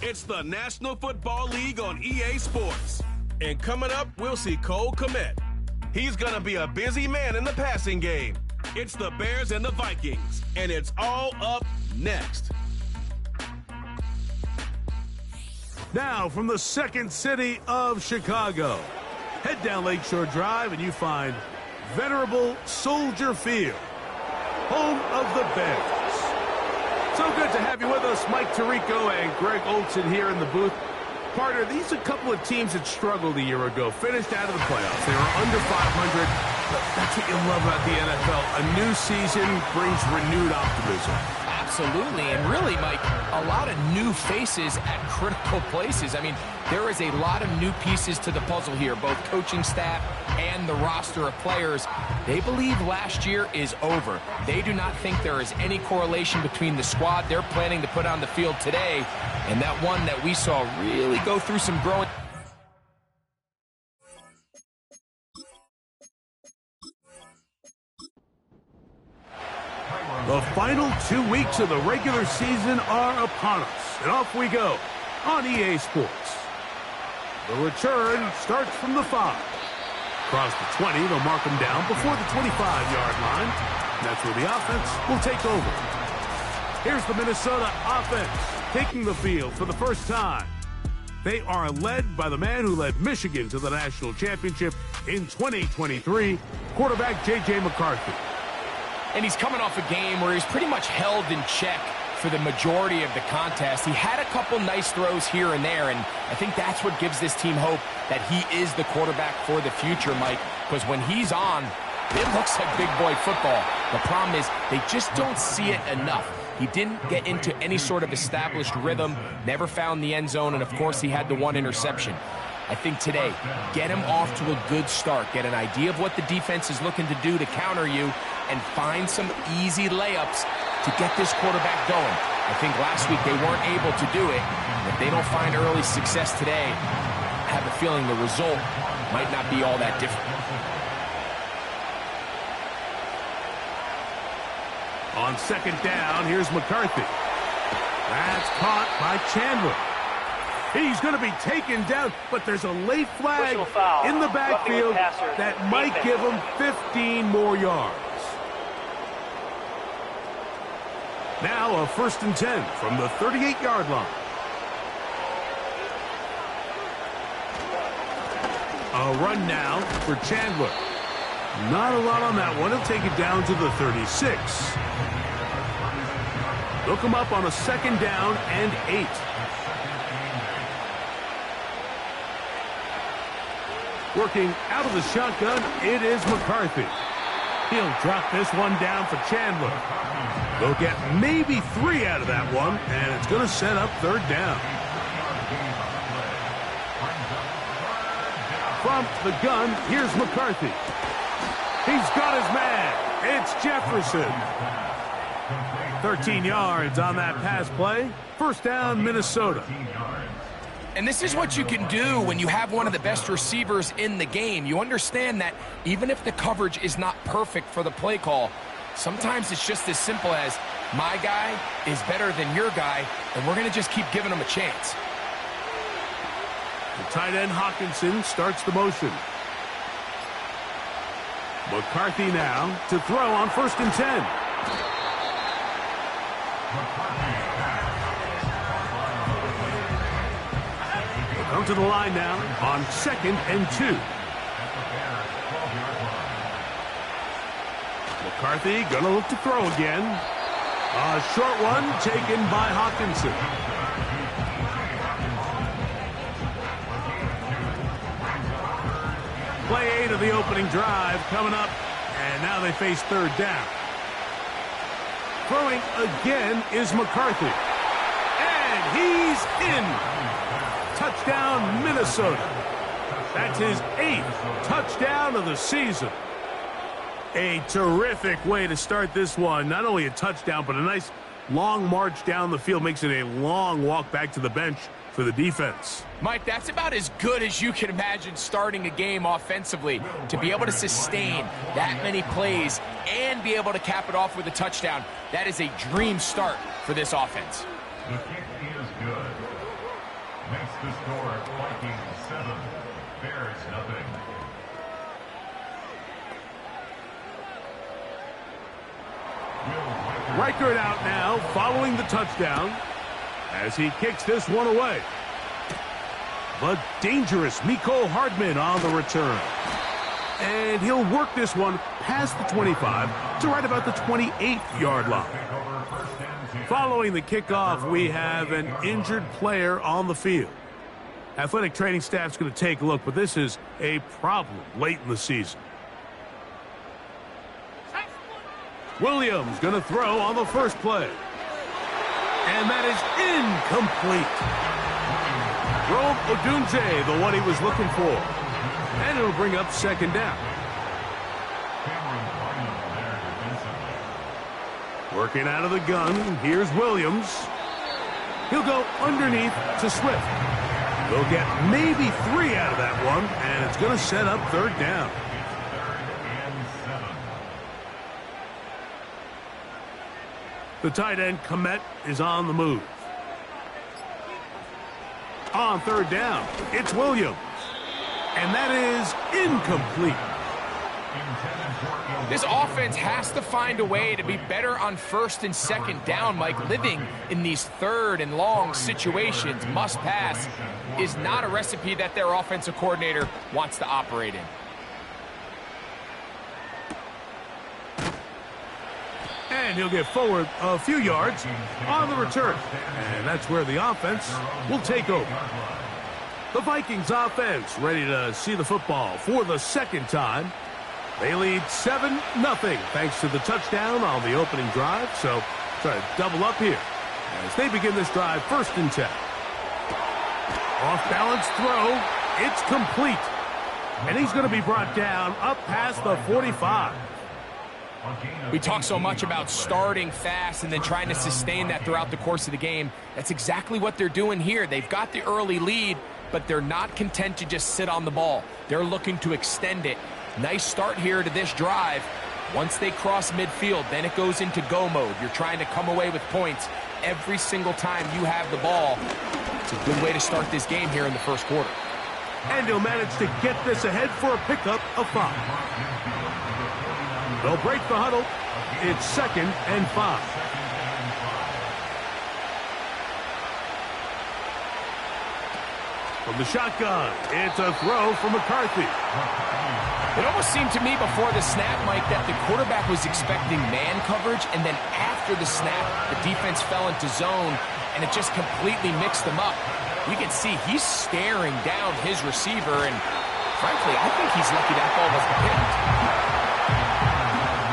It's the National Football League on EA Sports. And coming up, we'll see Cole Kmet. He's going to be a busy man in the passing game. It's the Bears and the Vikings, and it's all up next. Now from the second city of Chicago, head down Lakeshore Drive and you find venerable Soldier Field, home of the Bears. So good to have you with us, Mike Tirico and Greg Olson here in the booth. Partner, these are a couple of teams that struggled a year ago, finished out of the playoffs. They were under 500, but that's what you love about the NFL. A new season brings renewed optimism. Absolutely, and really, Mike, a lot of new faces at critical places. I mean, there is a lot of new pieces to the puzzle here, both coaching staff and the roster of players. They believe last year is over. They do not think there is any correlation between the squad they're planning to put on the field today and that one that we saw really go through some growing. The final 2 weeks of the regular season are upon us, and off we go on EA Sports. The return starts from the 5. Across the 20, they'll mark them down before the 25-yard line. That's where the offense will take over. Here's the Minnesota offense taking the field for the first time. They are led by the man who led Michigan to the national championship in 2023, quarterback J.J. McCarthy. And he's coming off a game where he's pretty much held in check for the majority of the contest. He had a couple nice throws here and there, and I think that's what gives this team hope that he is the quarterback for the future, Mike, because when he's on, it looks like big boy football. The problem is they just don't see it enough. He didn't get into any sort of established rhythm, never found the end zone, and of course he had the one interception. I think today, get him off to a good start, get an idea of what the defense is looking to do to counter you, and find some easy layups to get this quarterback going. I think last week they weren't able to do it. If they don't find early success today, I have a feeling the result might not be all that different. On second down, here's McCarthy. That's caught by Chandler. He's going to be taken down, but there's a late flag in the backfield that might give him 15 more yards. Now a 1st and 10 from the 38-yard line. A run now for Chandler. Not a lot on that one. He'll take it down to the 36. They'll come up on a 2nd down and 8. Working out of the shotgun, it is McCarthy. He'll drop this one down for Chandler. They'll get maybe 3 out of that one, and it's going to set up 3rd down. From the gun, here's McCarthy. He's got his man. It's Jefferson. 13 yards on that pass play. 1st down, Minnesota. And this is what you can do when you have one of the best receivers in the game. You understand that even if the coverage is not perfect for the play call, sometimes it's just as simple as my guy is better than your guy, and we're going to just keep giving him a chance. The tight end Hawkinson starts the motion. McCarthy now to throw on 1st and 10. Come to the line now on 2nd and 2. McCarthy gonna look to throw again. A short one taken by Hawkinson. Play 8 of the opening drive coming up, and now they face 3rd down. Throwing again is McCarthy. And he's in. Touchdown, Minnesota. That's his 8th touchdown of the season. A terrific way to start this one. Not only a touchdown, but a nice long march down the field. Makes it a long walk back to the bench for the defense. Mike, that's about as good as you can imagine starting a game offensively. To be able to sustain that many plays and be able to cap it off with a touchdown, that is a dream start for this offense. The score, Vikings 7, Bears nothing. Reichert out now, following the touchdown, as he kicks this one away. But dangerous Mecole Hardman on the return. And he'll work this one past the 25 to right about the 28-yard line. Following the kickoff, we have an injured player on the field. Athletic training staff's going to take a look, but this is a problem late in the season. Williams going to throw on the first play. And that is incomplete. Rome Odunze, the one he was looking for. And it'll bring up second down. Working out of the gun, here's Williams. He'll go underneath to Swift. They'll get maybe 3 out of that one, and it's going to set up third down. The tight end, Komet, is on the move. On third down, it's Williams. And that is incomplete. This offense has to find a way to be better on first and second down, Mike. Living in these third and long situations, must pass, is not a recipe that their offensive coordinator wants to operate in. And he'll get forward a few yards on the return. And that's where the offense will take over. The Vikings offense ready to see the football for the second time. They lead 7-0 thanks to the touchdown on the opening drive. So try to double up here as they begin this drive 1st and 10. Off balance throw. It's complete. And he's going to be brought down up past the 45. We talk so much about starting fast and then trying to sustain that throughout the course of the game. That's exactly what they're doing here. They've got the early lead, but they're not content to just sit on the ball. They're looking to extend it. Nice start here to this drive. Once they cross midfield, then it goes into go mode. You're trying to come away with points every single time you have the ball. It's a good way to start this game here in the first quarter. And he'll manage to get this ahead for a pickup of 5. They'll break the huddle. It's 2nd and 5. From the shotgun, it's a throw from McCarthy. It almost seemed to me before the snap, Mike, that the quarterback was expecting man coverage, and then after the snap, the defense fell into zone, and it just completely mixed them up. You can see he's staring down his receiver, and frankly, I think he's lucky that ball was picked.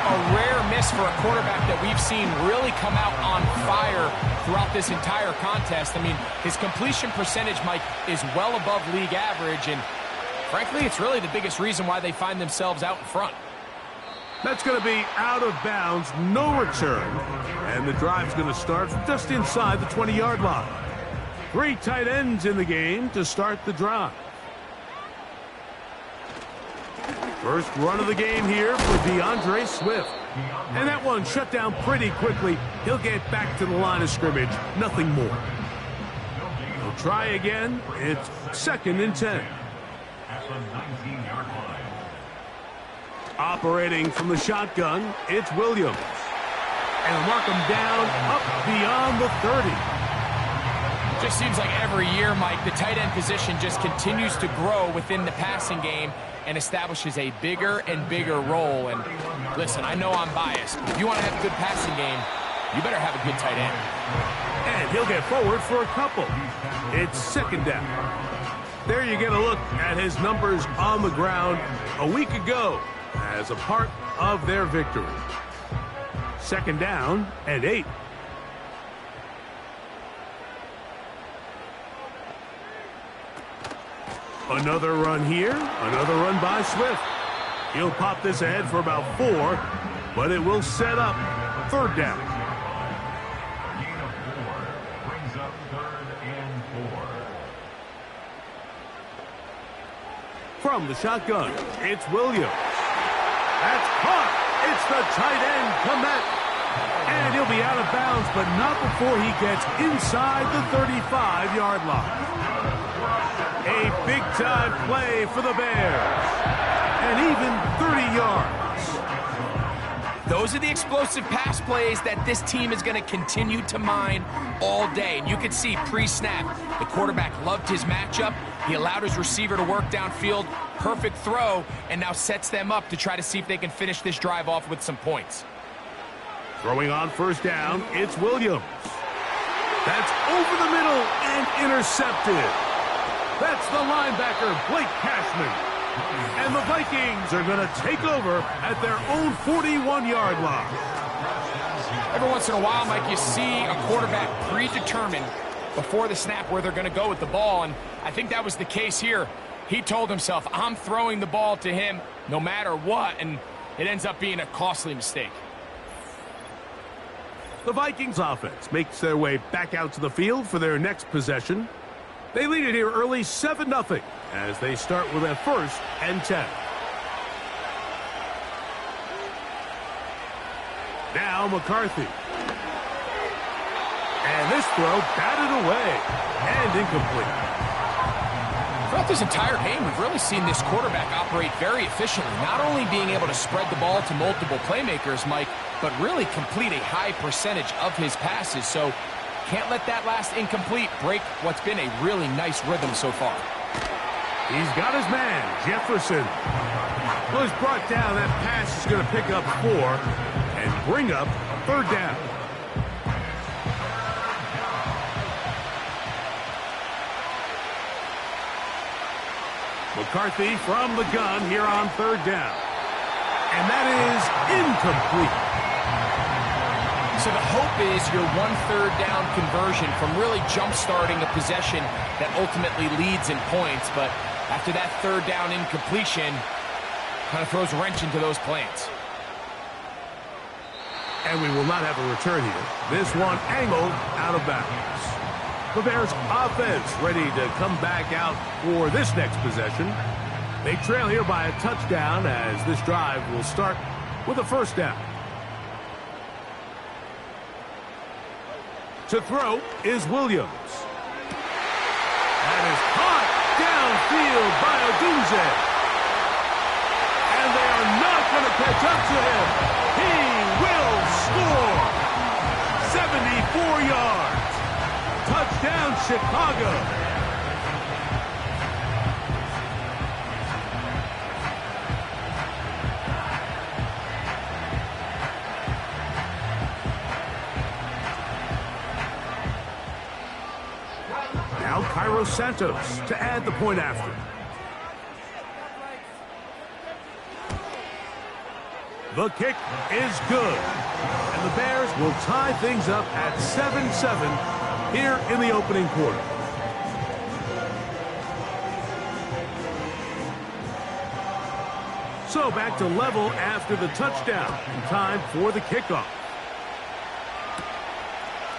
A rare miss for a quarterback that we've seen really come out on fire throughout this entire contest. I mean, his completion percentage, Mike, is well above league average, and frankly, it's really the biggest reason why they find themselves out in front. That's going to be out of bounds, no return, and the drive's going to start just inside the 20-yard line. 3 tight ends in the game to start the drive. First run of the game here for DeAndre Swift. And that one shut down pretty quickly. He'll get back to the line of scrimmage. Nothing more. He'll try again. It's 2nd and 10. Operating from the shotgun, it's Williams. And mark him down up beyond the 30. Just seems like every year, Mike, the tight end position just continues to grow within the passing game and establishes a bigger and bigger role. And listen, I know I'm biased, but if you want to have a good passing game, you better have a good tight end. And he'll get forward for a couple. It's 2nd down. There you get a look at his numbers on the ground a week ago as a part of their victory. 2nd down and 8. Another run here, another run by Swift. He'll pop this ahead for about 4, but it will set up 3rd down. Gain of 4 brings up 3rd and 4. From the shotgun, it's Williams. That's caught. It's the tight end, Komet. And he'll be out of bounds, but not before he gets inside the 35-yard line. A big-time play for the Bears. And even 30 yards. Those are the explosive pass plays that this team is going to continue to mine all day. And you can see pre-snap, the quarterback loved his matchup. He allowed his receiver to work downfield. Perfect throw, and now sets them up to try to see if they can finish this drive off with some points. Throwing on first down, it's Williams. That's over the middle and intercepted. That's the linebacker, Blake Cashman. And the Vikings are going to take over at their own 41-yard line. Every once in a while, Mike, you see a quarterback predetermined before the snap where they're going to go with the ball, and I think that was the case here. He told himself, I'm throwing the ball to him no matter what, and it ends up being a costly mistake. The Vikings offense makes their way back out to the field for their next possession. They lead it here early 7-0 as they start with a 1st and 10. Now McCarthy. And this throw batted away and incomplete. Throughout this entire game, we've really seen this quarterback operate very efficiently, not only being able to spread the ball to multiple playmakers, Mike, but really complete a high percentage of his passes. So can't let that last incomplete break what's been a really nice rhythm so far. He's got his man, Jefferson. Well, he's brought down. That pass is going to pick up 4 and bring up 3rd down. McCarthy from the gun here on 3rd down. And that is incomplete. So the hope is your 1/3 down conversion from really jump-starting a possession that ultimately leads in points. But after that 3rd down incompletion, kind of throws a wrench into those plans. And we will not have a return here. This one angled out of bounds. The Bears offense ready to come back out for this next possession. They trail here by a touchdown as this drive will start with a 1st down. To throw is Williams. That is caught downfield by Odunze. And they are not going to catch up to him. He will score. 74 yards. Touchdown, Chicago. Now Cairo Santos to add the point after. The kick is good. And the Bears will tie things up at 7-7 here in the opening quarter. So back to level after the touchdown. Time for the kickoff.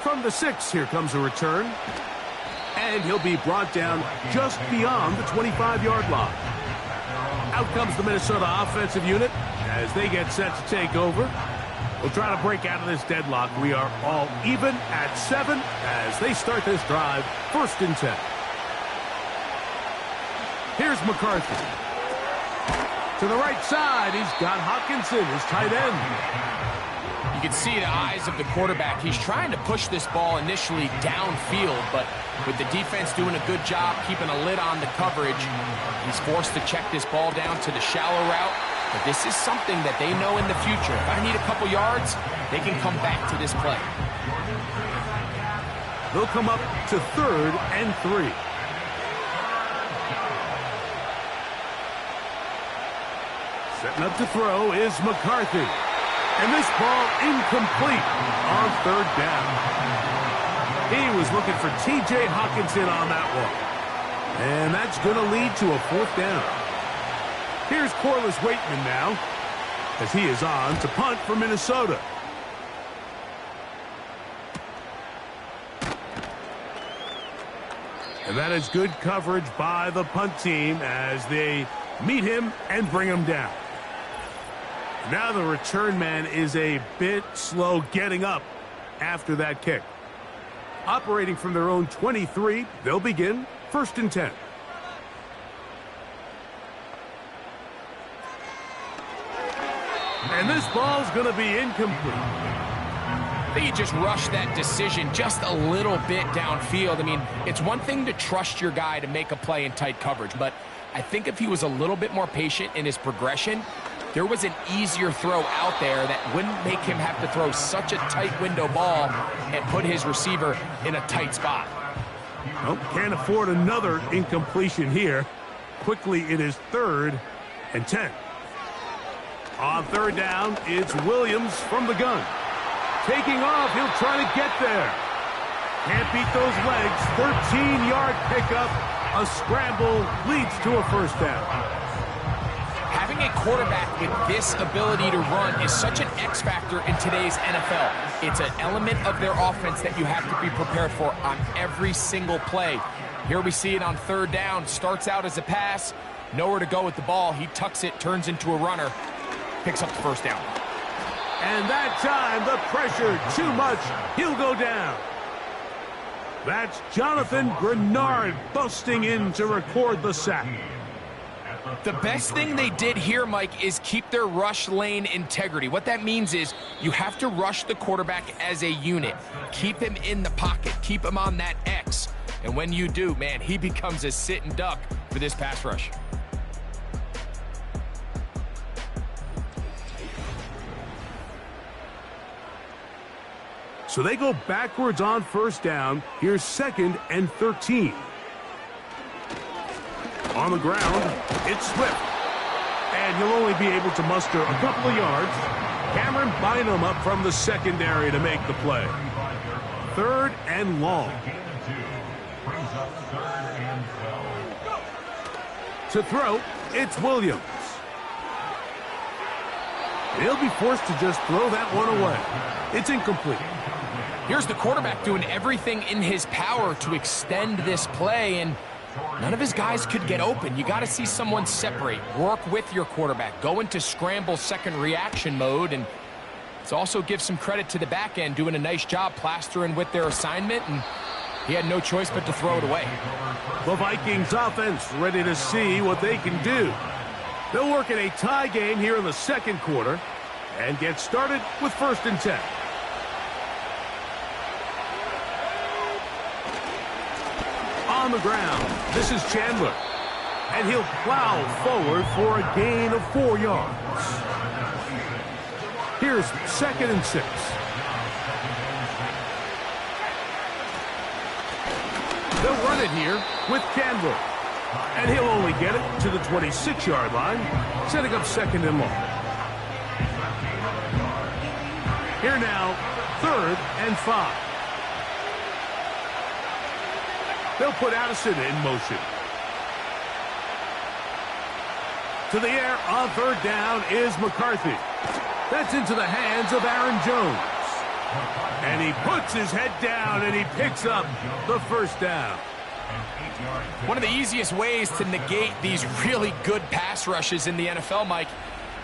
From the 6, here comes a return. And he'll be brought down just beyond the 25-yard line. Out comes the Minnesota offensive unit as they get set to take over. We'll try to break out of this deadlock. We are all even at 7 as they start this drive, 1st and 10. Here's McCarthy. To the right side, he's got Hawkinson, his tight end. You can see the eyes of the quarterback. He's trying to push this ball initially downfield, but with the defense doing a good job keeping a lid on the coverage, he's forced to check this ball down to the shallow route. But this is something that they know in the future. If I need a couple yards, they can come back to this play. They'll come up to 3rd and 3. Setting up to throw is McCarthy. And this ball incomplete on 3rd down. He was looking for T.J. Hawkinson on that one. And that's going to lead to a 4th down. Here's Corliss Waitman now as he is on to punt for Minnesota. And that is good coverage by the punt team as they meet him and bring him down. Now the return man is a bit slow getting up after that kick. Operating from their own 23, they'll begin 1st and 10. And this ball's going to be incomplete. I think he just rushed that decision just a little bit downfield. I mean, it's one thing to trust your guy to make a play in tight coverage, but I think if he was a little bit more patient in his progression, there was an easier throw out there that wouldn't make him have to throw such a tight window ball and put his receiver in a tight spot. Well, can't afford another incompletion here. Quickly, it is 3rd and 10. On 3rd down, it's Williams from the gun. Taking off, he'll try to get there. Can't beat those legs. 13-yard pickup. A scramble leads to a 1st down. Having a quarterback with this ability to run is such an X factor in today's NFL. It's an element of their offense that you have to be prepared for on every single play. Here we see it on 3rd down. Starts out as a pass. Nowhere to go with the ball. He tucks it, turns into a runner. Picks up the 1st down. And that time, the pressure too much. He'll go down. That's Jonathan Grenard busting in to record the sack. The best thing they did here, Mike, is keep their rush lane integrity. What that means is you have to rush the quarterback as a unit. Keep him in the pocket. Keep him on that X. And when you do, man, he becomes a sit and duck for this pass rush. So they go backwards on 1st down. Here's 2nd and 13. On the ground, it's Swift. And he'll only be able to muster a couple of yards. Cameron Bynum up from the secondary to make the play. 3rd and long. To throw, it's Williams. He'll be forced to just throw that one away. It's incomplete. Here's the quarterback doing everything in his power to extend this play, and none of his guys could get open. You got to see someone separate, work with your quarterback, go into scramble second reaction mode, and it's also give some credit to the back end doing a nice job plastering with their assignment, and he had no choice but to throw it away. The Vikings offense ready to see what they can do. They'll work in a tie game here in the 2nd quarter and get started with 1st and 10. On the ground, this is Chandler. And he'll plow forward for a gain of 4 yards. Here's 2nd and 6. They'll run it here with Chandler. And he'll only get it to the 26-yard line, setting up 2nd and long. Here now, 3rd and 5. They'll put Addison in motion. To the air on 3rd down is McCarthy. That's into the hands of Aaron Jones. And he puts his head down and he picks up the 1st down. One of the easiest ways to negate these really good pass rushes in the NFL, Mike,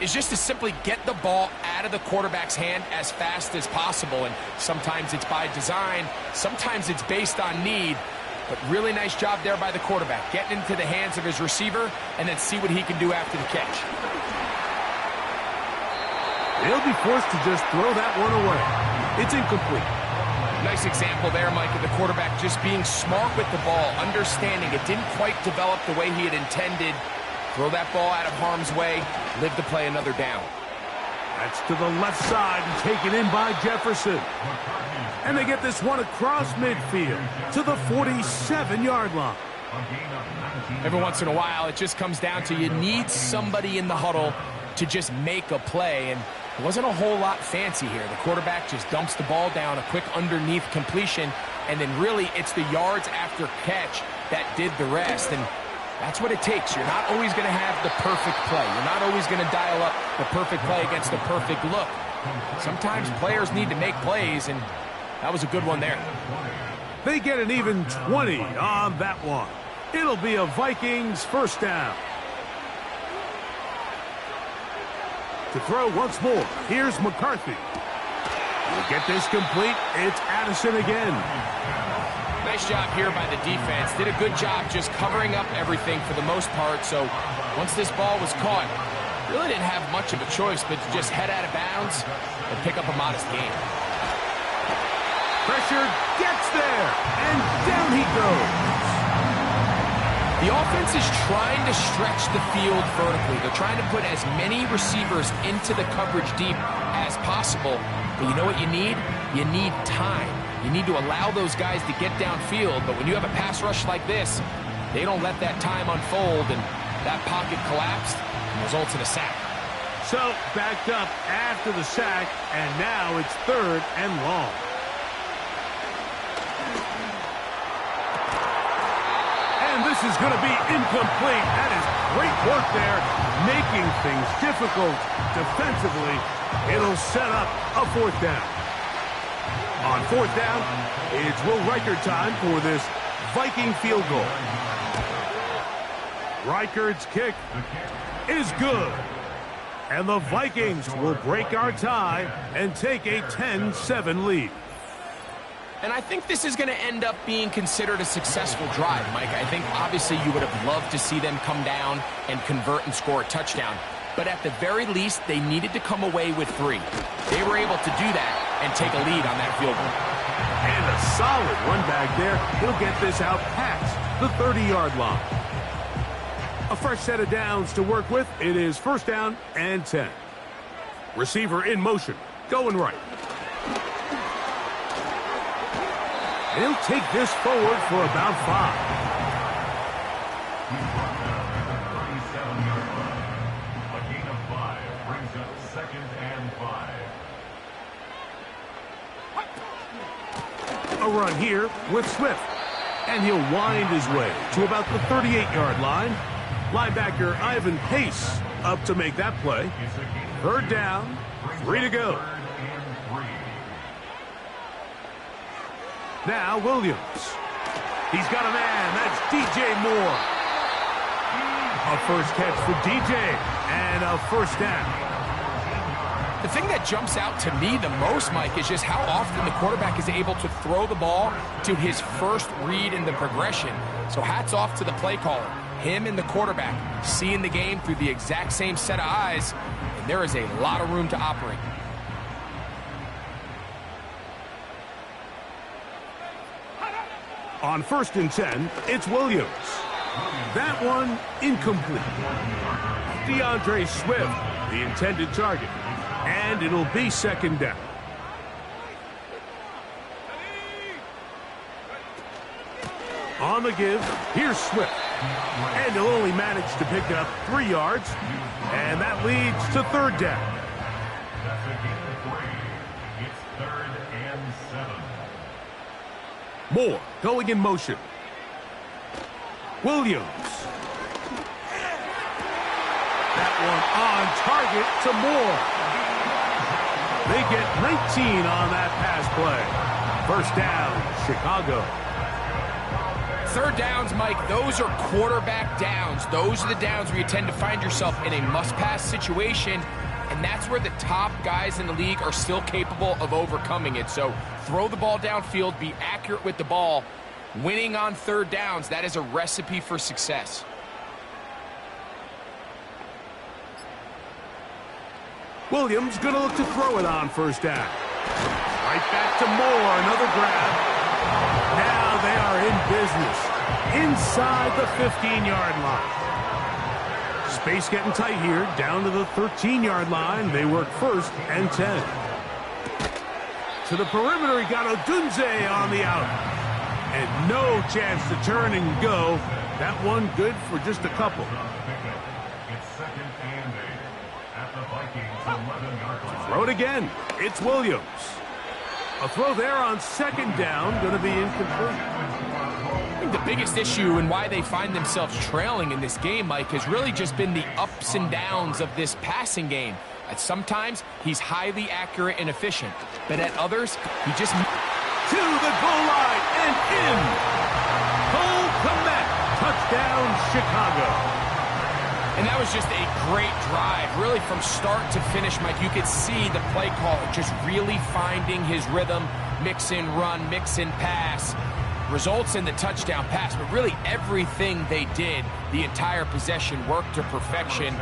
is just to simply get the ball out of the quarterback's hand as fast as possible. And sometimes it's by design, sometimes it's based on need. But really nice job there by the quarterback, getting into the hands of his receiver and then see what he can do after the catch. He'll be forced to just throw that one away. It's incomplete. Nice example there, Mike, of the quarterback just being smart with the ball, understanding it didn't quite develop the way he had intended. Throw that ball out of harm's way, live to play another down. That's to the left side and taken in by Jefferson. And they get this one across midfield to the 47-yard line. Every once in a while, it just comes down to you need somebody in the huddle to just make a play. And it wasn't a whole lot fancy here. The quarterback just dumps the ball down, a quick underneath completion, and then really it's the yards after catch that did the rest. And that's what it takes. You're not always going to have the perfect play. You're not always going to dial up the perfect play against the perfect look. Sometimes players need to make plays, and that was a good one there. They get an even 20 on that one. It'll be a Vikings 1st down. To throw once more, here's McCarthy. We'll get this complete. It's Addison again. Nice job here by the defense. Did a good job just covering up everything for the most part. So once this ball was caught, really didn't have much of a choice but to just head out of bounds and pick up a modest gain. Pressure gets there, and down he goes. The offense is trying to stretch the field vertically. They're trying to put as many receivers into the coverage deep as possible. But you know what you need? You need time. You need to allow those guys to get downfield. But when you have a pass rush like this, they don't let that time unfold, and that pocket collapsed and results in a sack. So, backed up after the sack, and now it's 3rd and long. And this is going to be incomplete. That is great work there, making things difficult defensively. It'll set up a 4th down. On 4th down, it's Will Reichard time for this Viking field goal. Reichard's kick is good. And the Vikings will break our tie and take a 10-7 lead. And I think this is going to end up being considered a successful drive, Mike. I think obviously you would have loved to see them come down and convert and score a touchdown. But at the very least, they needed to come away with 3. They were able to do that and take a lead on that field goal. And a solid run back there. He'll get this out past the 30-yard line. A fresh set of downs to work with. It is 1st down and 10. Receiver in motion, going right. And he'll take this forward for about 5. A run here with Swift. And he'll wind his way to about the 38-yard line. Linebacker Ivan Pace up to make that play. 3rd down, 3 to go. Now Williams. He's got a man. That's DJ Moore. A first catch for DJ and a 1st down. The thing that jumps out to me the most, Mike, is just how often the quarterback is able to throw the ball to his first read in the progression. So hats off to the play caller. Him and the quarterback seeing the game through the exact same set of eyes, and there is a lot of room to operate. On 1st and 10, it's Williams. That one incomplete. DeAndre Swift, the intended target. And it'll be 2nd down. On the give, here's Swift. And he'll only manage to pick up 3 yards. And that leads to 3rd down. That's a gain of 3. It's 3rd and 7. Moore going in motion. Williams. That one on target to Moore. They get 19 on that pass play. 1st down, Chicago. 3rd downs, Mike, those are quarterback downs. Those are the downs where you tend to find yourself in a must-pass situation, and that's where the top guys in the league are still capable of overcoming it. So throw the ball downfield, be accurate with the ball. Winning on 3rd downs, that is a recipe for success. Williams going to look to throw it on 1st down. Right back to Moore, another grab. Now they are in business inside the 15-yard line. Space getting tight here, down to the 13-yard line. They work 1st and 10. To the perimeter, he got Odunze on the out. And no chance to turn and go. That one good for just a couple. It's 2nd and 8 at the Vikings 11-yard line. Throw it again. It's Williams. A throw there on 2nd down, going to be incomplete. I think the biggest issue and why they find themselves trailing in this game, Mike, has really just been the ups and downs of this passing game. At sometimes, he's highly accurate and efficient, but at others, he just... To the goal line and in. Cole Kmet, touchdown, Chicago. And that was just a great drive, really from start to finish, Mike. You could see the play caller just really finding his rhythm, mix in run, mix in pass. results in the touchdown pass, but really everything they did, the entire possession worked to perfection.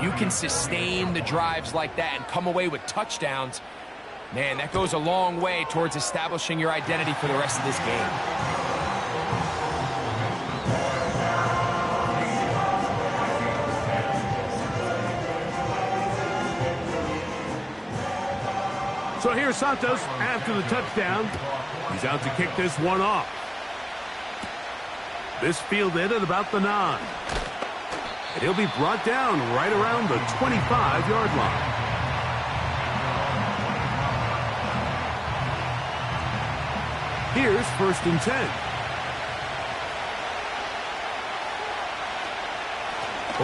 You can sustain the drives like that and come away with touchdowns. Man, that goes a long way towards establishing your identity for the rest of this game. So here's Santos after the touchdown. He's out to kick this one off. This fielded at about the 9. And he'll be brought down right around the 25-yard line. Here's 1st and 10.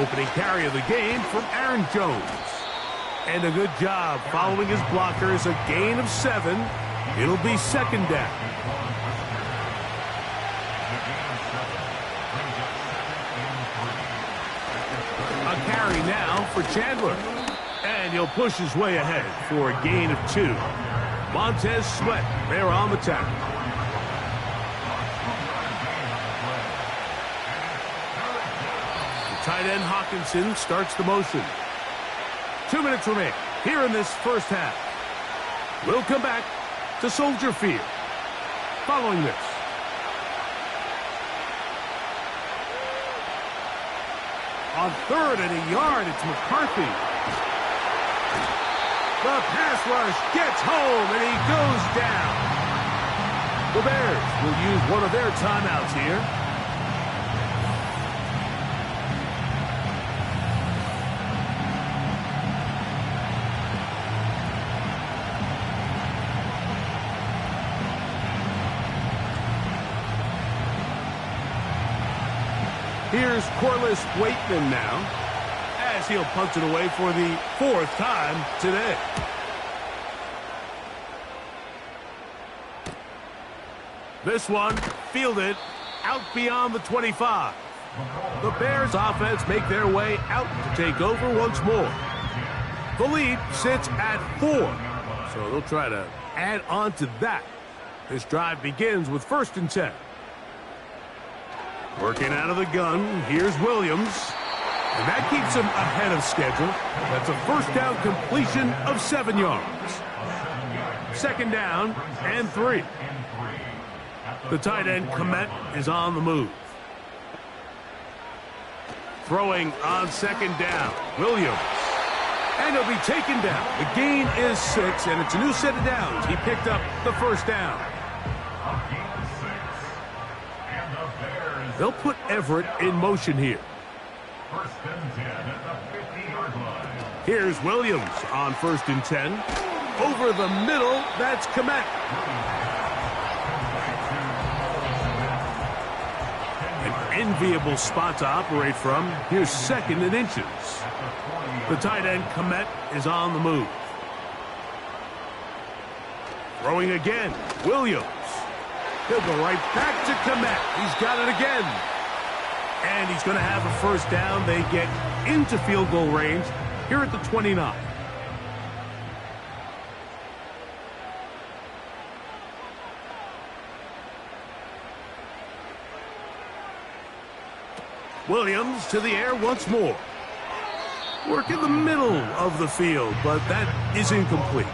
Opening carry of the game from Aaron Jones. And a good job following his blockers, a gain of 7. It'll be 2nd down. A carry now for Chandler. And he'll push his way ahead for a gain of 2. Montez Sweat there on the tackle. The tight end Hawkinson starts the motion. 2 minutes remain here in this first half. We'll come back to Soldier Field following this. On 3rd and a yard, it's McCarthy. The pass rush gets home, and he goes down. The Bears will use one of their timeouts here. Here's Corliss Waitman now, as he'll punt it away for the 4th time today. This one fielded out beyond the 25. The Bears offense make their way out to take over once more. The lead sits at 4, so they'll try to add on to that. This drive begins with 1st and 10. Working out of the gun, here's Williams. And that keeps him ahead of schedule. That's a 1st down completion of 7 yards. 2nd down and 3. The tight end, Komet, is on the move. Throwing on 2nd down, Williams. And he'll be taken down. The gain is 6, and it's a new set of downs. He picked up the 1st down. They'll put Everett in motion here. 1st and 10 at the 50-yard line. Here's Williams on 1st and 10. Over the middle, that's Komet. An enviable spot to operate from. Here's 2nd and inches. The tight end, Komet, is on the move. Throwing again, Williams. He'll go right back to Komet. He's got it again. And he's going to have a 1st down. They get into field goal range here at the 29. Williams to the air once more. Work in the middle of the field, but that is incomplete.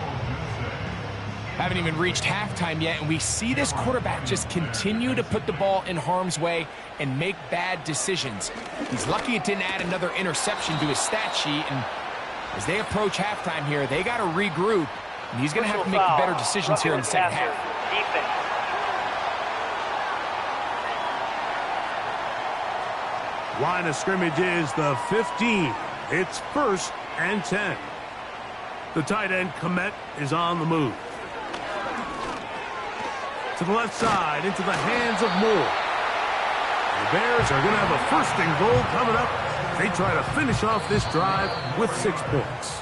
Haven't even reached halftime yet, and we see this quarterback just continue to put the ball in harm's way and make bad decisions. He's lucky it didn't add another interception to his stat sheet, and as they approach halftime here, they got to regroup, and he's going to have to make better decisions here in the second half. Line of scrimmage is the 15. It's 1st and 10. The tight end, Komet, is on the move. To the left side, into the hands of Moore. The Bears are going to have a 1st and goal coming up. They try to finish off this drive with 6 points.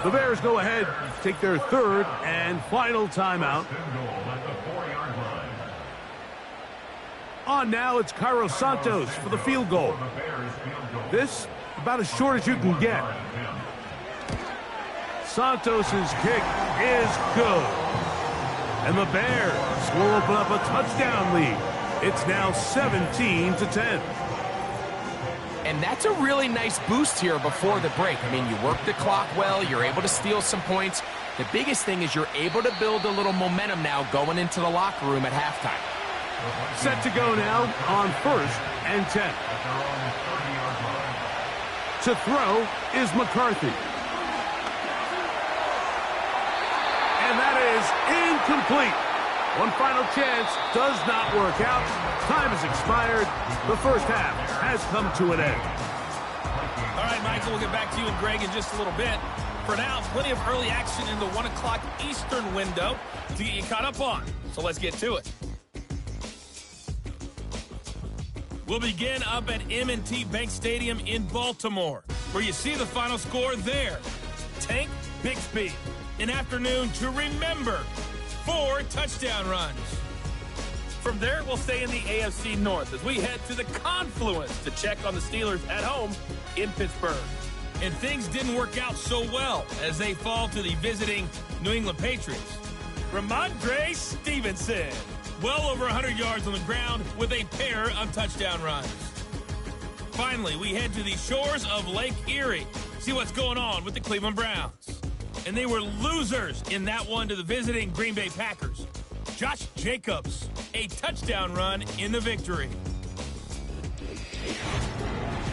The Bears go ahead, take their 3rd and final timeout. On now, it's Cairo Santos for the field goal. This, about as short as you can get. Santos's kick is good. And the Bears will open up a touchdown lead. It's now 17-10. And that's a really nice boost here before the break. I mean, you work the clock well. You're able to steal some points. The biggest thing is you're able to build a little momentum now going into the locker room at halftime. Set to go now on 1st and 10. To throw is McCarthy. And that is incomplete. One final chance does not work out. Time has expired. The first half has come to an end. All right, Michael, we'll get back to you and Greg in just a little bit. For now, plenty of early action in the 1 o'clock Eastern window to get you caught up on. So let's get to it. We'll begin up at M&T Bank Stadium in Baltimore, where you see the final score there. Tank Bixby, an afternoon to remember. 4 touchdown runs. From there, we'll stay in the AFC North as we head to the Confluence to check on the Steelers at home in Pittsburgh. And things didn't work out so well as they fall to the visiting New England Patriots. Ramondre Stevenson, well over 100 yards on the ground with a pair of touchdown runs. Finally, we head to the shores of Lake Erie, see what's going on with the Cleveland Browns. And they were losers in that one to the visiting Green Bay Packers. Josh Jacobs, a touchdown run in the victory.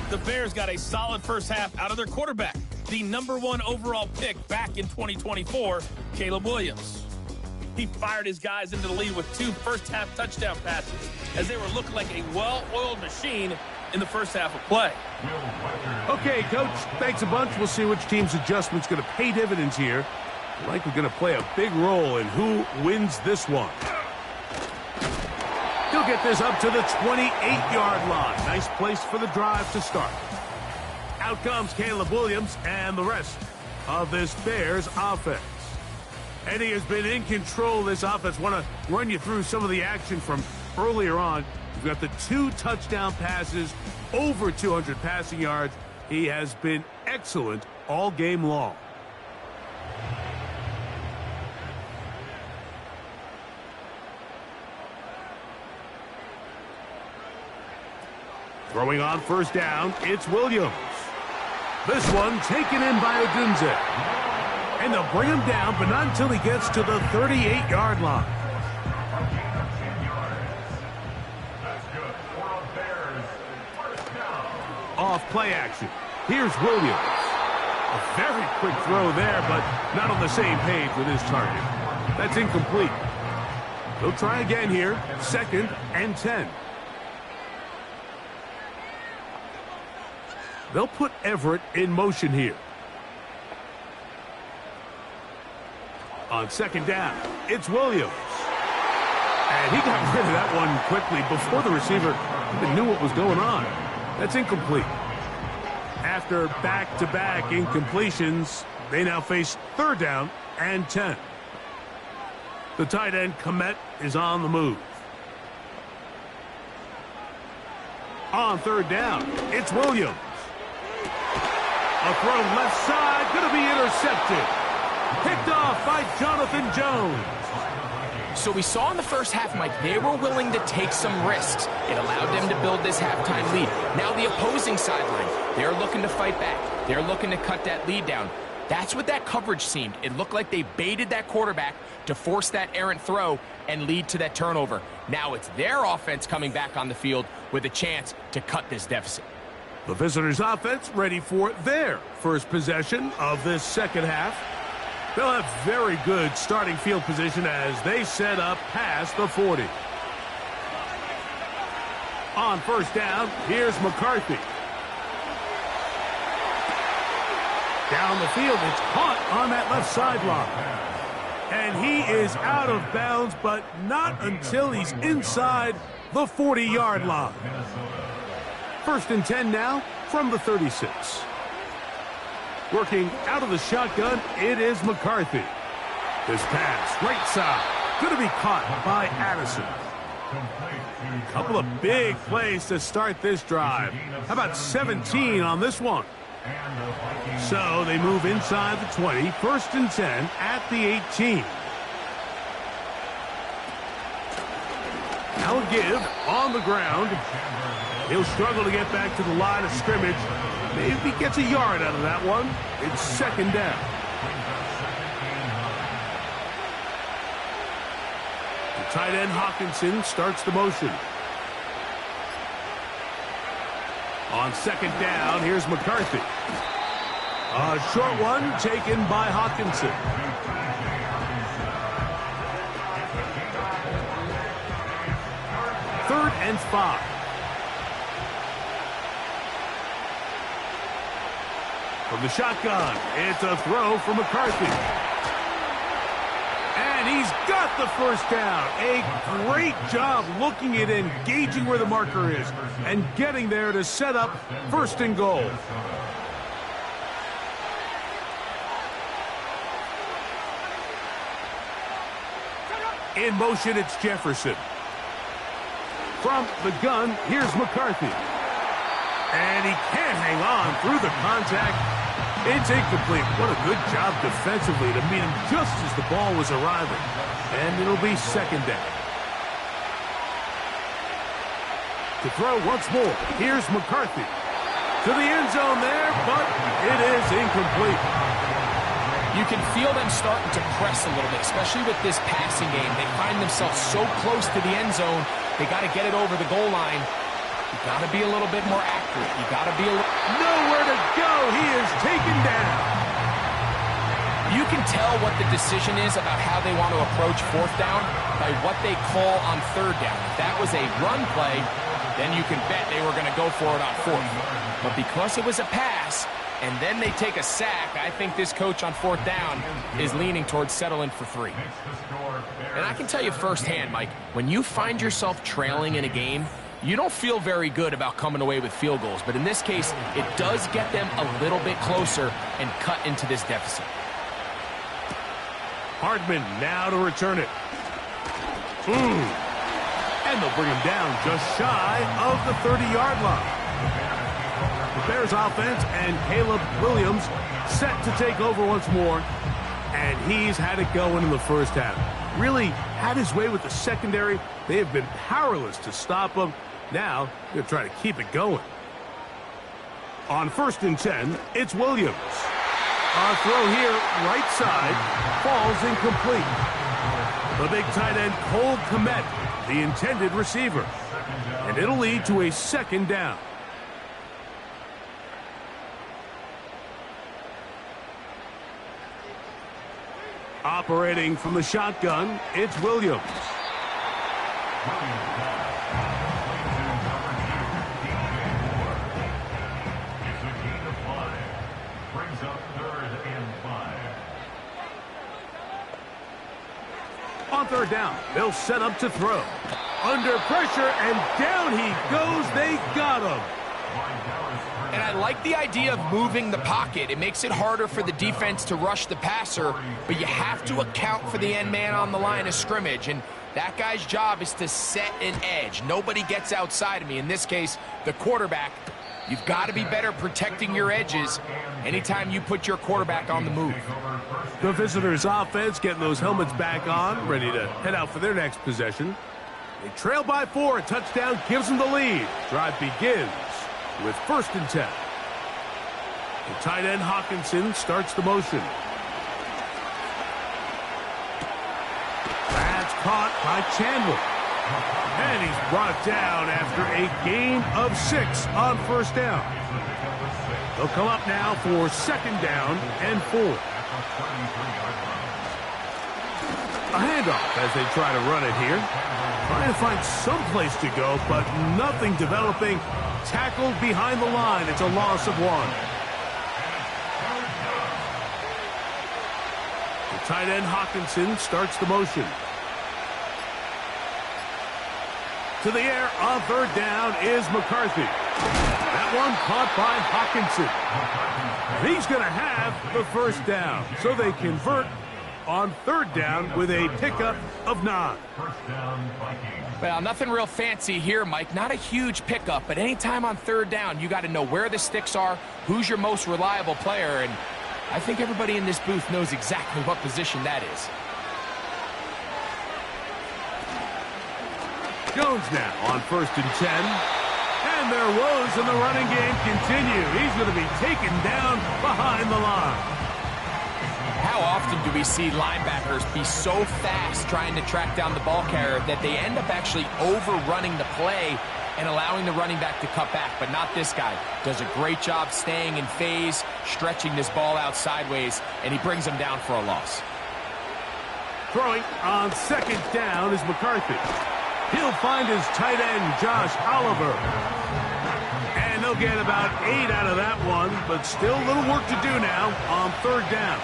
The Bears got a solid first half out of their quarterback, the #1 overall pick back in 2024, Caleb Williams. He fired his guys into the lead with 2 first-half touchdown passes as they were looking like a well-oiled machine in the first half of play. Okay, Coach, thanks a bunch. We'll see which team's adjustment's going to pay dividends here. Likely going to play a big role in who wins this one. He'll get this up to the 28-yard line. Nice place for the drive to start. Out comes Caleb Williams and the rest of this Bears offense. And he has been in control of this offense. Want to run you through some of the action from earlier on. We've got the 2 touchdown passes, over 200 passing yards. He has been excellent all game long. Throwing on first down, it's Williams. This one taken in by Odunze. And they'll bring him down, but not until he gets to the 38-yard line. Off play action. Here's Williams. A very quick throw there, but not on the same page with his target. That's incomplete. They'll try again here. 2nd and 10. They'll put Everett in motion here. On 2nd down, it's Williams. And he got rid of that one quickly before the receiver even knew what was going on. That's incomplete. After back-to-back incompletions, they now face 3rd down and 10. The tight end, Komet, is on the move. On 3rd down, it's Williams. A throw left side, going to be intercepted. Picked off by Jonathan Jones. So we saw in the first half, Mike, they were willing to take some risks. It allowed them to build this halftime lead. Now the opposing sideline, they're looking to fight back. They're looking to cut that lead down. That's what that coverage seemed. It looked like they baited that quarterback to force that errant throw and lead to that turnover. Now it's their offense coming back on the field with a chance to cut this deficit. The visitors' offense ready for their first possession of this second half. They'll have very good starting field position as they set up past the 40. On first down, here's McCarthy. Down the field, it's caught on that left sideline. And he is out of bounds, but not until he's inside the 40-yard line. 1st and 10 now from the 36. Working out of the shotgun, it is McCarthy. This pass, right side, going to be caught by Addison. A couple of big plays to start this drive. How about 17 on this one? So they move inside the 20, 1st and 10 at the 18. Now a give on the ground. He'll struggle to get back to the line of scrimmage. Maybe gets a yard out of that one. It's second down. The tight end Hawkinson starts the motion. On second down, here's McCarthy. A short one taken by Hawkinson. Third and 5. From the shotgun, it's a throw for McCarthy. And he's got the first down. A great job looking at engaging where the marker is and getting there to set up first and goal. In motion, it's Jefferson. From the gun, here's McCarthy. And he can't hang on through the contact. It's incomplete. What a good job defensively to meet him just as the ball was arriving. And it'll be second down. To throw once more, here's McCarthy. To the end zone there, but it is incomplete. You can feel them starting to press a little bit, especially with this passing game. They find themselves so close to the end zone, they got to get it over the goal line. You got to be a little bit more accurate. You got to be nowhere to go. He is taken down. You can tell what the decision is about how they want to approach fourth down by what they call on third down. If that was a run play, then you can bet they were going to go for it on fourth. But because it was a pass, and then they take a sack, I think this coach on fourth down is leaning towards settling for 3. And I can tell you firsthand, Mike, when you find yourself trailing in a game, you don't feel very good about coming away with field goals. But in this case, it does get them a little bit closer and cut into this deficit. Hardman now to return it. And they'll bring him down just shy of the 30-yard line. The Bears offense and Caleb Williams set to take over once more. And he's had it going in the first half. Really had his way with the secondary. They have been powerless to stop him. Now they're trying to keep it going. On 1st and 10, it's Williams. A throw here, right side, falls incomplete. The big tight end, Cole Kmet, the intended receiver. And it'll lead to a second down. Operating from the shotgun, it's Williams. Brings up 3rd and 5. On third down, they'll set up to throw. Under pressure, and down he goes. They got him. And I like the idea of moving the pocket. It makes it harder for the defense to rush the passer, but you have to account for the end man on the line of scrimmage, and that guy's job is to set an edge. Nobody gets outside of me. In this case, the quarterback. You've got to be better protecting your edges anytime you put your quarterback on the move. The visitors' offense getting those helmets back on, ready to head out for their next possession. They trail by 4. A touchdown gives them the lead. Drive begins with 1st and 10. The tight end Hawkinson starts the motion. That's caught by Chandler. And he's brought down after a gain of 6 on 1st down. They'll come up now for 2nd down and 4. A handoff as they try to run it here. Trying to find some place to go, but nothing developing. Tackled behind the line. It's a loss of 1. The tight end Hawkinson starts the motion. To the air on 3rd down is McCarthy. That one caught by Hawkinson. He's going to have the 1st down. So they convert on 3rd down with a pickup of 9. Well, nothing real fancy here, Mike. Not a huge pickup, but anytime on 3rd down, you got to know where the sticks are, who's your most reliable player, and I think everybody in this booth knows exactly what position that is. Jones now on 1st and 10. And their woes in the running game continue. He's going to be taken down behind the line. How often do we see linebackers be so fast trying to track down the ball carrier that they end up actually overrunning the play and allowing the running back to cut back? But not this guy. Does a great job staying in phase, stretching this ball out sideways, and he brings him down for a loss. Throwing on 2nd down is McCarthy. He'll find his tight end, Josh Oliver. And they'll get about 8 out of that one, but still a little work to do now on 3rd down.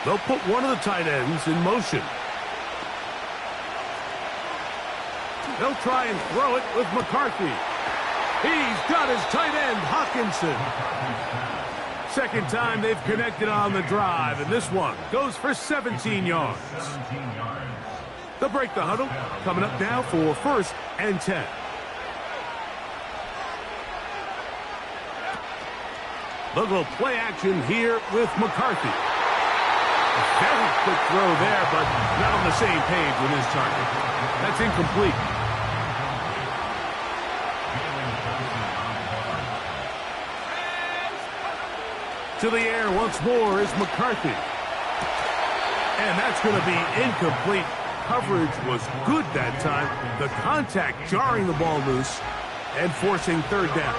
They'll put one of the tight ends in motion. They'll try and throw it with McCarthy. He's got his tight end, Hawkinson. 2nd time they've connected on the drive, and this one goes for 17 yards. They'll break the huddle, coming up now for 1st and 10. They'll go play action here with McCarthy. A very quick throw there, but not on the same page with his target. That's incomplete. To the air once more is McCarthy. And that's going to be incomplete. Coverage was good that time. The contact jarring the ball loose and forcing 3rd down.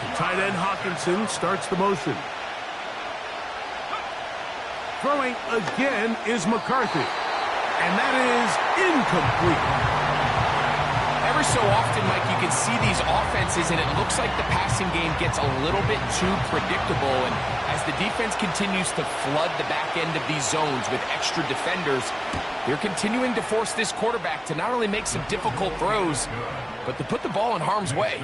The tight end Hawkinson starts the motion. Throwing again is McCarthy. And that is incomplete. Every so often, Mike, you can see these offenses, and it looks like the passing game gets a little bit too predictable. And as the defense continues to flood the back end of these zones with extra defenders, they're continuing to force this quarterback to not only make some difficult throws, but to put the ball in harm's way.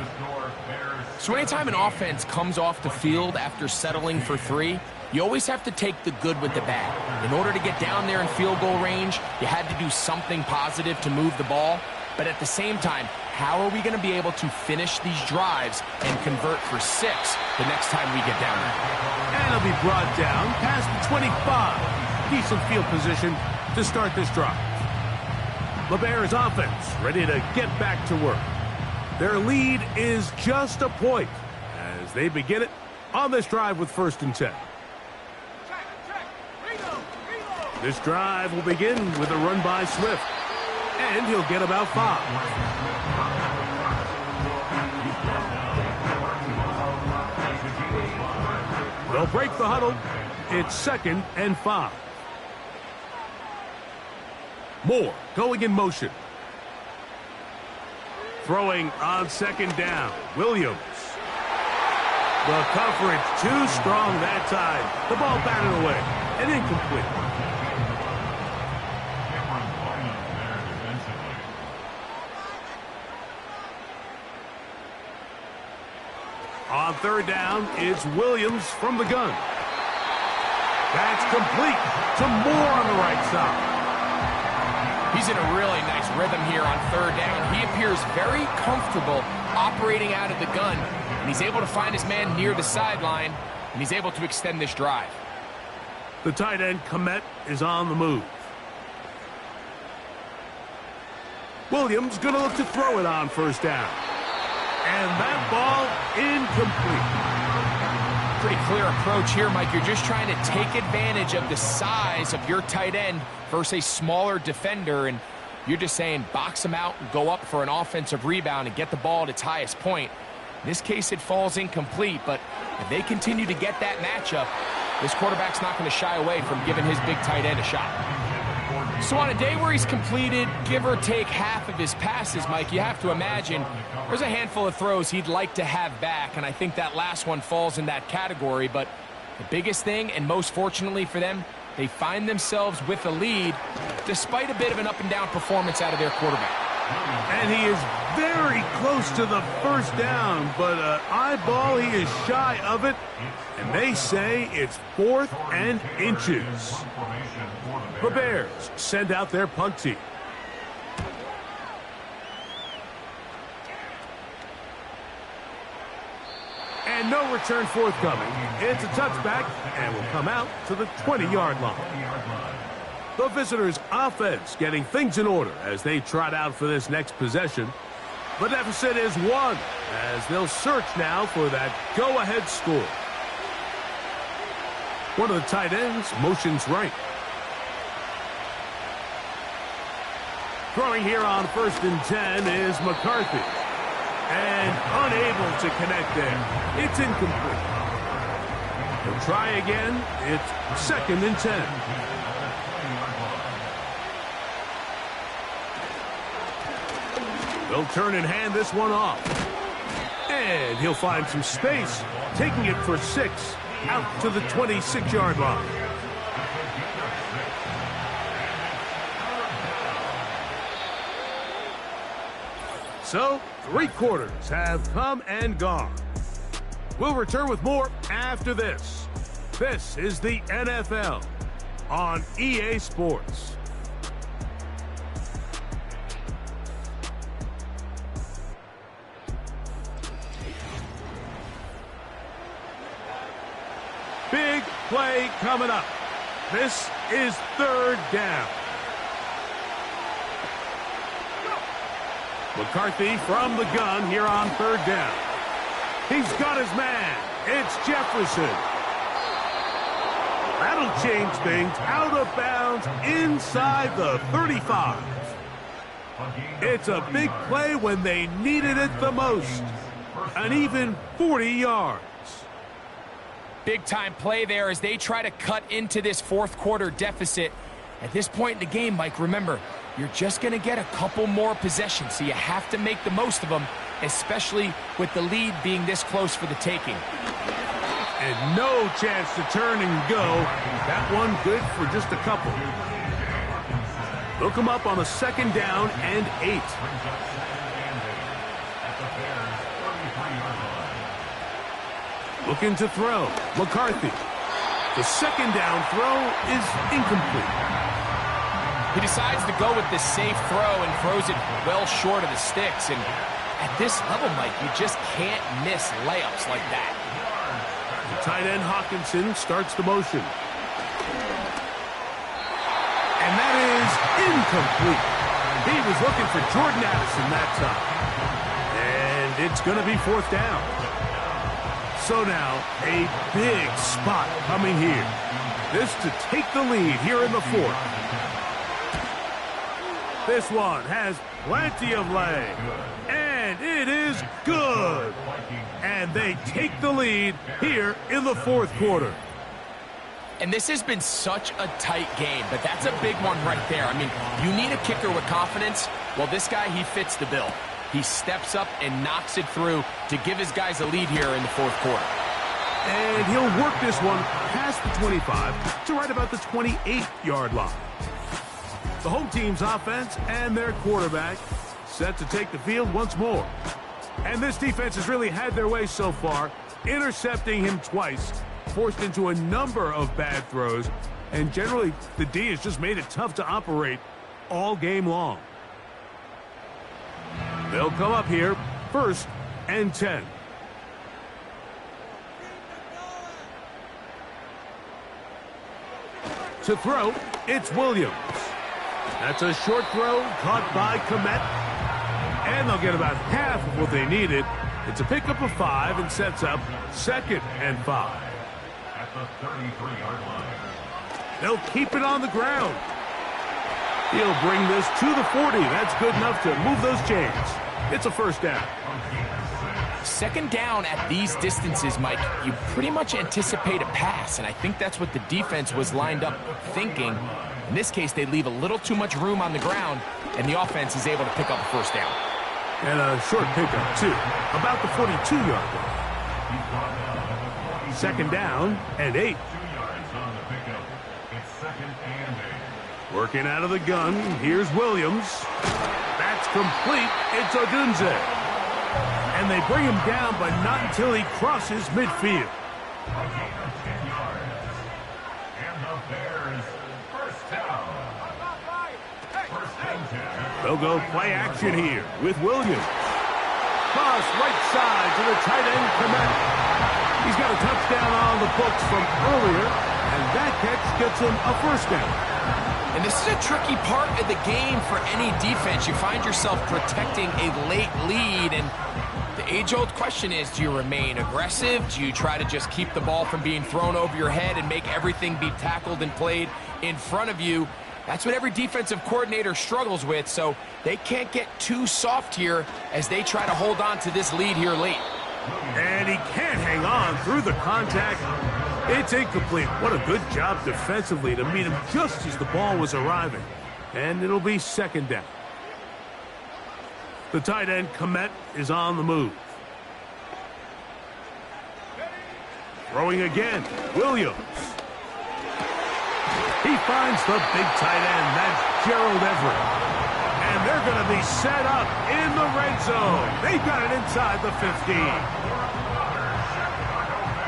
So anytime an offense comes off the field after settling for 3, you always have to take the good with the bad. In order to get down there in field goal range, you had to do something positive to move the ball. But at the same time, how are we going to be able to finish these drives and convert for 6 the next time we get down there? And it'll be brought down past the 25. Decent field position to start this drive. The Bears offense ready to get back to work. Their lead is just a point as they begin it on this drive with 1st and 10. This drive will begin with a run by Swift. And he'll get about 5. They'll break the huddle. It's 2nd and 5. Moore going in motion. Throwing on 2nd down. Williams. The coverage too strong that time. The ball batted away and incomplete. On 3rd down, it's Williams from the gun. That's complete to Moore on the right side. He's in a really nice rhythm here on 3rd down. He appears very comfortable operating out of the gun, and he's able to find his man near the sideline, and he's able to extend this drive. The tight end, Komet, is on the move. Williams going to look to throw it on 1st down. And that ball incomplete. Pretty clear approach here, Mike. You're just trying to take advantage of the size of your tight end versus a smaller defender, and you're just saying box him out and go up for an offensive rebound and get the ball at its highest point. In this case, it falls incomplete, but if they continue to get that matchup, this quarterback's not going to shy away from giving his big tight end a shot. So on a day where he's completed, give or take half of his passes, Mike, you have to imagine there's a handful of throws he'd like to have back, and I think that last one falls in that category. But the biggest thing, and most fortunately for them, they find themselves with a lead despite a bit of an up-and-down performance out of their quarterback. And he is very close to the 1st down, but eyeball, he is shy of it. And they say it's 4th and inches. The Bears send out their punt team. And no return forthcoming. It's a touchback and will come out to the 20-yard line. The visitors' offense getting things in order as they trot out for this next possession. The deficit is 1 as they'll search now for that go-ahead score. One of the tight ends motions right. Throwing here on 1st and 10 is McCarthy. And unable to connect there. It's incomplete. He'll try again. It's 2nd and 10. They'll turn and hand this one off. And he'll find some space, taking it for 6 out to the 26-yard line. So, 3 quarters have come and gone. We'll return with more after this. This is the NFL on EA Sports. Big play coming up. This is 3rd down. McCarthy from the gun here on 3rd down. He's got his man. It's Jefferson. That'll change things. Out of bounds inside the 35. It's a big play when they needed it the most. An even 40 yards. Big-time play there as they try to cut into this 4th quarter deficit. At this point in the game, Mike, remember, you're just going to get a couple more possessions, so you have to make the most of them, especially with the lead being this close for the taking. And no chance to turn and go. That one good for just a couple. They'll come up on a 2nd down and 8. Looking to throw. McCarthy. The 2nd down throw is incomplete. He decides to go with the safe throw and throws it well short of the sticks. And at this level, Mike, you just can't miss layups like that. The tight end Hawkinson starts the motion. And that is incomplete. He was looking for Jordan Addison that time. And it's going to be 4th down. So now, a big spot coming here. This to take the lead here in the 4th. This one has plenty of leg. And it is good. And they take the lead here in the 4th quarter. And this has been such a tight game, but that's a big one right there. I mean, you need a kicker with confidence. Well, this guy, he fits the bill. He steps up and knocks it through to give his guys a lead here in the 4th quarter. And he'll work this one past the 25 to right about the 28-yard line. The home team's offense and their quarterback set to take the field once more. And this defense has really had their way so far, intercepting him twice, forced into a number of bad throws, and generally the D has just made it tough to operate all game long. They'll come up here, 1st and 10. To throw, it's Williams. That's a short throw caught by Komet. And they'll get about half of what they needed. It's a pickup of 5 and sets up 2nd and 5. At the 33-yard line. They'll keep it on the ground. He'll bring this to the 40. That's good enough to move those chains. It's a 1st down. 2nd down at these distances, Mike, you pretty much anticipate a pass, and I think that's what the defense was lined up thinking. In this case, they leave a little too much room on the ground, and the offense is able to pick up a 1st down. And a short pickup, too. About the 42-yard line. 2nd down and 8. 2 yards on the pickup. It's 2nd and 8. Working out of the gun, here's Williams. That's complete. It's Odunze. And they bring him down, but not until he crosses midfield. A gain of 10 yards. And the Bears, 1st down. 1st and 10. They'll go play action here with Williams. Cross right side to the tight end, Komet. He's got a touchdown on the books from earlier, and that catch gets him a 1st down. And this is a tricky part of the game for any defense. You find yourself protecting a late lead, and the age-old question is, do you remain aggressive? Do you try to just keep the ball from being thrown over your head and make everything be tackled and played in front of you? That's what every defensive coordinator struggles with, so they can't get too soft here as they try to hold on to this lead here late. And he can't hang on through the contact. It's incomplete. What a good job defensively to meet him just as the ball was arriving. And it'll be second down. The tight end, Komet, is on the move. Throwing again, Williams. He finds the big tight end. That's Gerald Everett. And they're going to be set up in the red zone. They've got it inside the 15.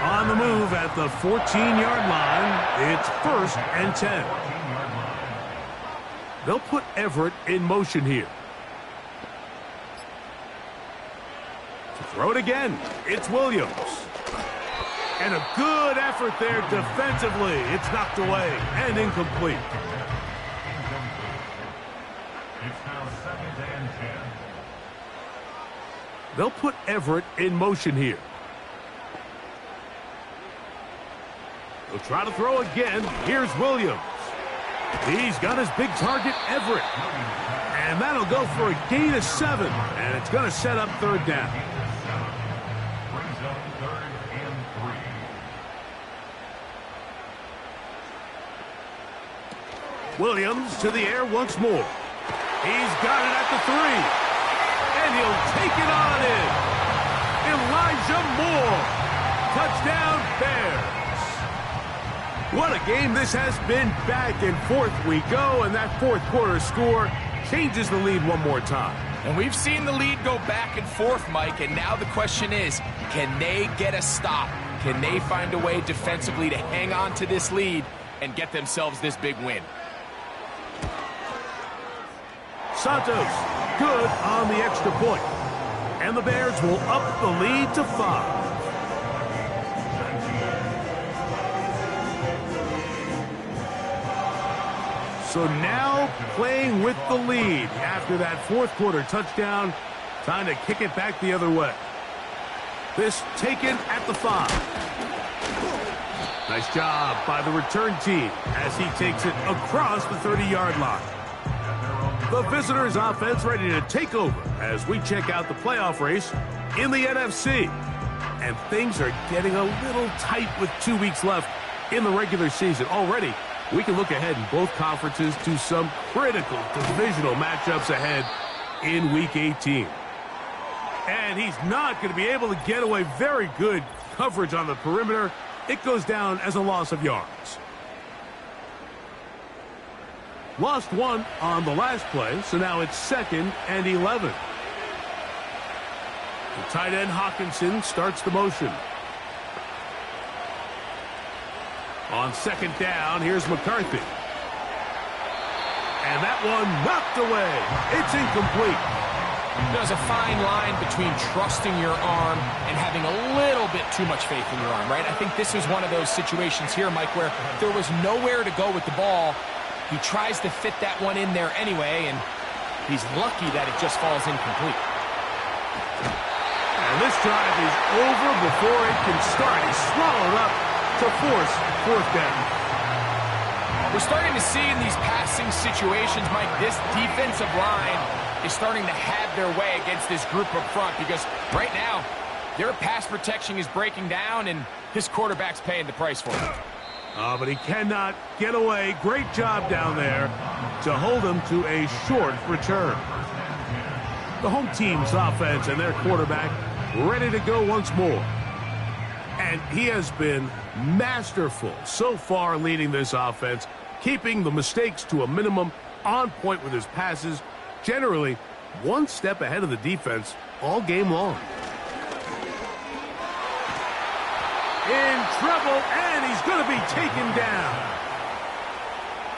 On the move at the 14-yard line, it's 1st and 10. They'll put Everett in motion here. To throw it again, it's Williams. And a good effort there defensively. It's knocked away and incomplete. It's now 2nd and 10. They'll put Everett in motion here. They'll try to throw again. Here's Williams. He's got his big target, Everett. And that'll go for a gain of 7. And it's going to set up 3rd down. Brings up 3rd and 3. Williams to the air once more. He's got it at the 3. And he'll take it on in. Elijah Moore. Touchdown, Bears. What a game this has been. Back and forth we go, and that 4th quarter score changes the lead one more time. And we've seen the lead go back and forth, Mike, and now the question is, can they get a stop? Can they find a way defensively to hang on to this lead and get themselves this big win? Santos, good on the extra point. And the Bears will up the lead to 5. So now playing with the lead after that 4th quarter touchdown. Time to kick it back the other way. This taken at the 5. Nice job by the return team as he takes it across the 30-yard line. The visitors' offense ready to take over as we check out the playoff race in the NFC. And things are getting a little tight with 2 weeks left in the regular season. Already, we can look ahead in both conferences to some critical divisional matchups ahead in Week 18. And he's not going to be able to get away. Very good coverage on the perimeter. It goes down as a loss of yards. Lost 1 on the last play, so now it's 2nd and 11. The tight end Hawkinson starts the motion. On 2nd down, here's McCarthy. And that one knocked away. It's incomplete. There's a fine line between trusting your arm and having a little bit too much faith in your arm, right? I think this is one of those situations here, Mike, where there was nowhere to go with the ball. He tries to fit that one in there anyway, and he's lucky that it just falls incomplete. And this drive is over before it can start. He's swallowed up to force 4th down. We're starting to see in these passing situations, Mike, this defensive line is starting to have their way against this group up front because right now their pass protection is breaking down and his quarterback's paying the price for it. But he cannot get away. Great job down there to hold him to a short return. The home team's offense and their quarterback ready to go once more. And he has been masterful so far leading this offense, keeping the mistakes to a minimum, on point with his passes, generally one step ahead of the defense all game long. In trouble, and he's going to be taken down.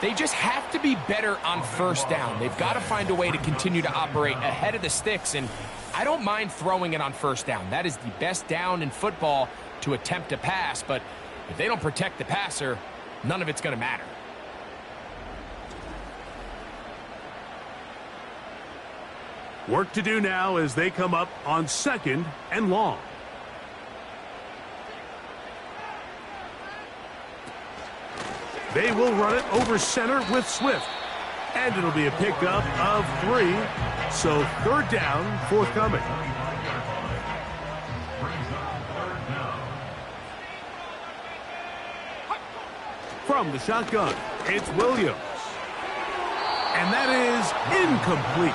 They just have to be better on 1st down. They've got to find a way to continue to operate ahead of the sticks, and I don't mind throwing it on 1st down. That is the best down in football to attempt to pass, but if they don't protect the passer, none of it's going to matter. Work to do now as they come up on 2nd and long. They will run it over center with Swift. And it'll be a pickup of 3. So 3rd down forthcoming. From the shotgun, it's Williams. And that is incomplete.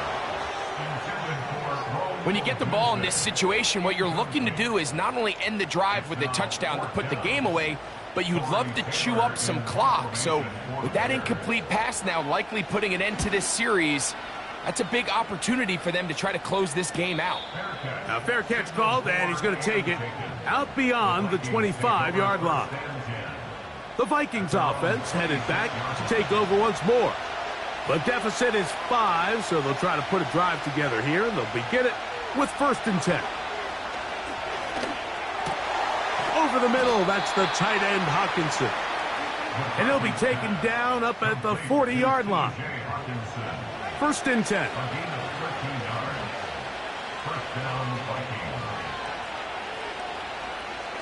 When you get the ball in this situation, what you're looking to do is not only end the drive with a touchdown to put the game away, but you'd love to chew up some clock. So with that incomplete pass now likely putting an end to this series, that's a big opportunity for them to try to close this game out. Now, fair catch called, and he's going to take it out beyond the 25-yard line. The Vikings offense headed back to take over once more. The deficit is 5, so they'll try to put a drive together here, and they'll begin it with 1st and 10. Over the middle, that's the tight end Hawkinson. And he'll be taken down up at the 40-yard line. 1st and 10.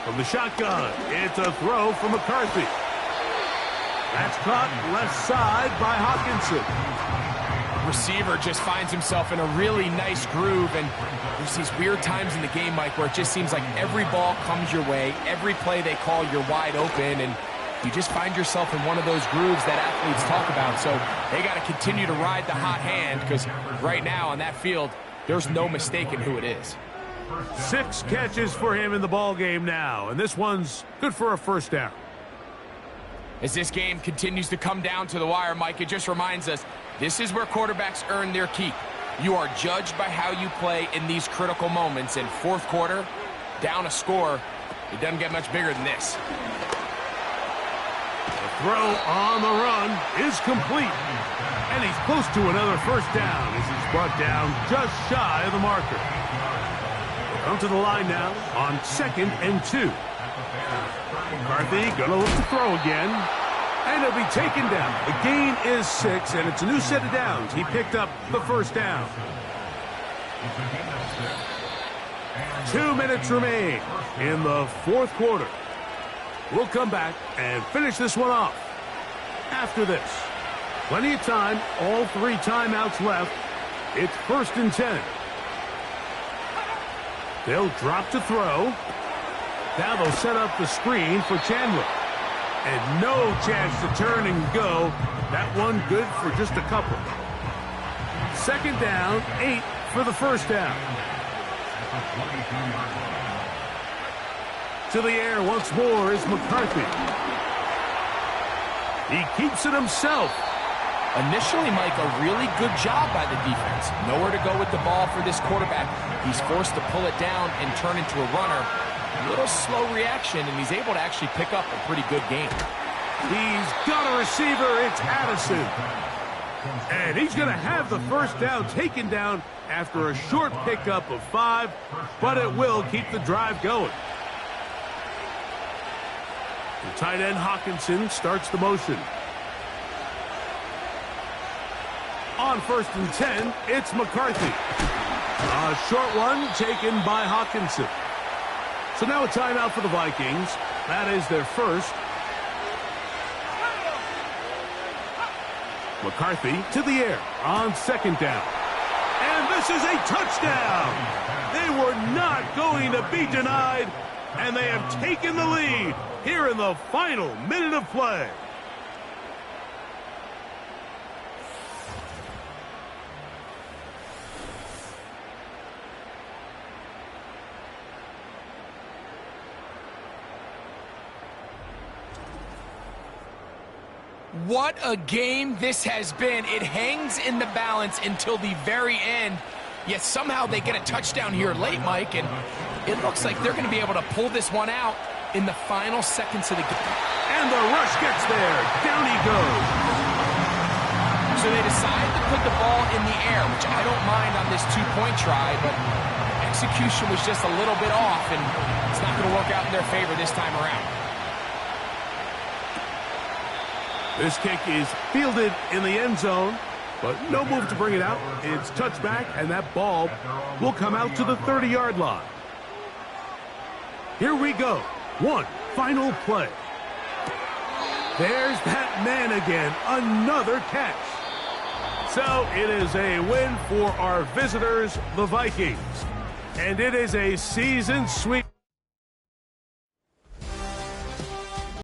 From the shotgun, it's a throw from McCarthy. That's caught left side by Hawkinson. Receiver just finds himself in a really nice groove, and there's these weird times in the game, Mike, where it just seems like every ball comes your way, every play they call, you're wide open, and you just find yourself in one of those grooves that athletes talk about. So they got to continue to ride the hot hand, because right now on that field, there's no mistaking who it is. 6 catches for him in the ball game now, and this one's good for a 1st down. As this game continues to come down to the wire, Mike, it just reminds us, this is where quarterbacks earn their keep. You are judged by how you play in these critical moments. In 4th quarter, down a score, it doesn't get much bigger than this. The throw on the run is complete. And he's close to another 1st down as he's brought down just shy of the marker. Come to the line now on 2nd and 2. McCarthy going to look to throw again. And he'll be taken down. The gain is 6, and it's a new set of downs. He picked up the 1st down. 2 minutes remain in the 4th quarter. We'll come back and finish this one off after this. Plenty of time, all 3 timeouts left. It's 1st and 10. They'll drop to throw. Now they'll set up the screen for Chandler. And no chance to turn and go. That one good for just a couple. 2nd down, 8 for the 1st down. To the air once more is McCarthy. He keeps it himself. Initially, Mike, a really good job by the defense. Nowhere to go with the ball for this quarterback. He's forced to pull it down and turn into a runner. A little slow reaction, and he's able to actually pick up a pretty good game. He's got a receiver. It's Addison. And he's going to have the 1st down taken down after a short pickup of 5, but it will keep the drive going. The tight end Hawkinson starts the motion. On 1st and 10, it's McCarthy. A short one taken by Hawkinson. So now a timeout for the Vikings. That is their 1st. McCarthy to the air on 2nd down. And this is a touchdown. They were not going to be denied, and they have taken the lead here in the final minute of play. What a game this has been. It hangs in the balance until the very end, yet somehow they get a touchdown here late, Mike, and it looks like they're going to be able to pull this one out in the final seconds of the game. And the rush gets there. Down he goes. So they decide to put the ball in the air, which I don't mind on this 2-point try, but execution was just a little bit off, and it's not going to work out in their favor this time around. This kick is fielded in the end zone. But no move to bring it out. It's touchback, and that ball will come out to the 30-yard line. Here we go. One final play. There's that man again. Another catch. So it is a win for our visitors, the Vikings. And it is a season sweep.